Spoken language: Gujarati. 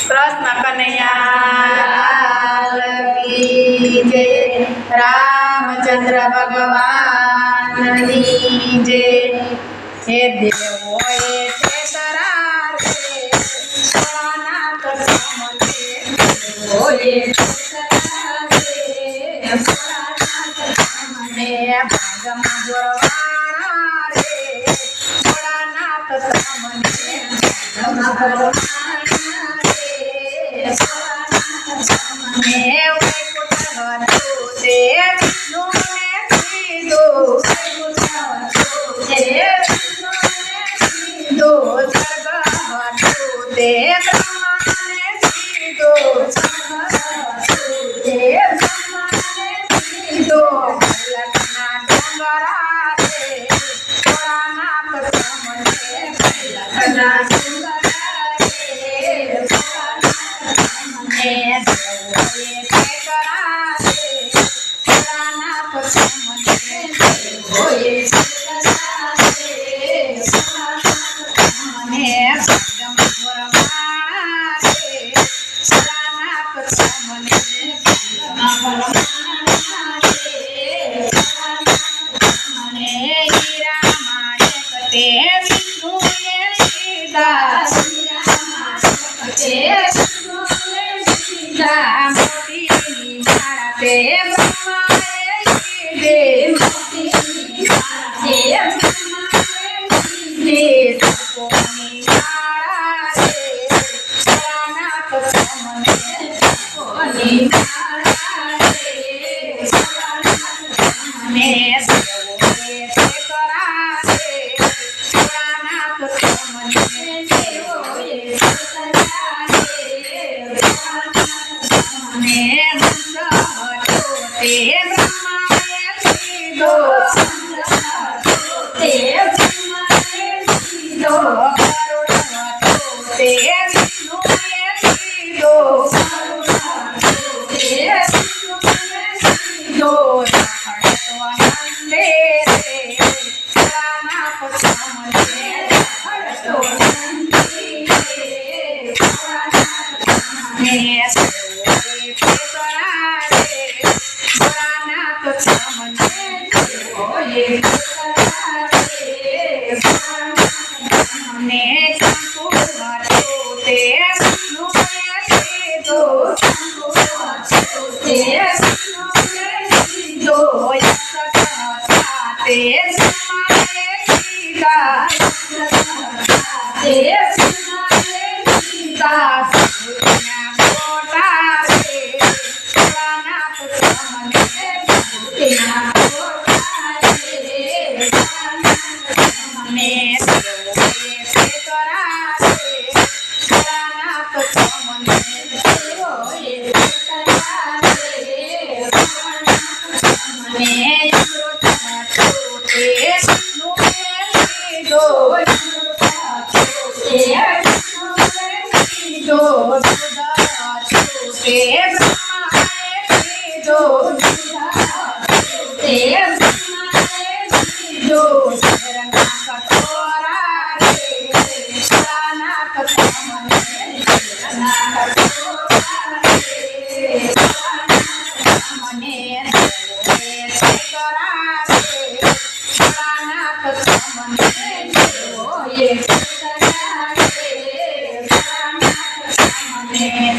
કૃષ્ણ કનૈયા કી જય, રામચંદ્ર ભગવાનની જય। હે દેવો એ છે કરાર રે, ભોળાનાથ સામને દેવો એ છે કરાર રે, ભોળાનાથ સામને ભાગમાં જોરવાણા રે, ભોળાનાથ સામને ભાગમાં જોરવાણા રે, ભોળાનાથ સામને વૈકુંઠ હતું તે વિષ્ણુને કીધું, વૈકુંઠ હતું તે વિષ્ણુને કીધું, સ્વર્ગ હતું તે બ્રહ્માને કીધું, સ્વર્ગ હતું તે બ્રહ્માને કીધું, કૈલાસના ડુંગરા રે, ભોળાનાથ સામને કૈલાસના ડુંગરા રે, ભોળાનાથ સામને દેવો એ છે કરાર રે, ભોળાનાથ સામને દેવો એ છે કરાર રે, ભોળાનાથ સામને ભાગમાં જોરવાણા રે, ભોળાનાથ સામને ભાગમાં જોરવાણા રે, ભોળાનાથ સામને હીરામાં એક તે વિષ્ણુએ લીધા, હીરામાં એક તે વિષ્ણુએ લીધા, મોતીની માળા તે બ્રહ્માએ લીધી, મોતીની માળા તે બ્રહ્માએ લીધી, સર્પોની માળા રે, ભોળાનાથ સામને સર્પોની માળા રે, ભોળાનાથ સામને દેવો એ છે કરાર રે, ભોળાનાથ સામને દેવો એ છે કરાર રે, ભોળાનાથ સામને હંસ હતો તે બ્રહ્માએ લીધો, હંસ હતો તે બ્રહ્માએ લીધો, ગરુડ હતો તે વિષ્ણુએ લીધો, ગરુડ હતો તે વિષ્ણુએ લીધો, નંદે રે, ભોળાનાથ સામને હરતો નંદી રે, ભોળાનાથ સામને દેવો એ છે કરાર રે, ભોળાનાથ સામને દેવો એ છે કરાર રે, ભોળાનાથ સામને શંકુ હતું તે વિષ્ણુએ લીધું, શંકુ હતું તે વિષ્ણુએ લીધું, યક્ષ હતા તે બ્રહ્માએ લીધા, યક્ષ હતા તે બ્રહ્માએ લીધા, સૃષ્ટિના ગોટા રે, ભોળાનાથ સામને સૃષ્ટિના ગોટા રે, ભોળાનાથ સામને દેવો એ છે કરાર રે, ભોળાનાથ સામને દેવો એ છે કરાર રે, ભોળાનાથ સામને અમૃત હતું તે વિષ્ણુએ લીધું, અમૃત હતું તે વિષ્ણુએ લીધું, દૂધ હતું તે બ્રહ્માએ લીધું, દૂધ હતું તે બ્રહ્માએ લીધું, ઝેરના કટોરા રે, ભોળાનાથ સામને ઝેરના કટોરા રે, ભોળાનાથ સામને દેવો એ છે કરાર રે, ભોળાનાથ સામને દેવો એ છે કરાર રે, ભોળાનાથ સામને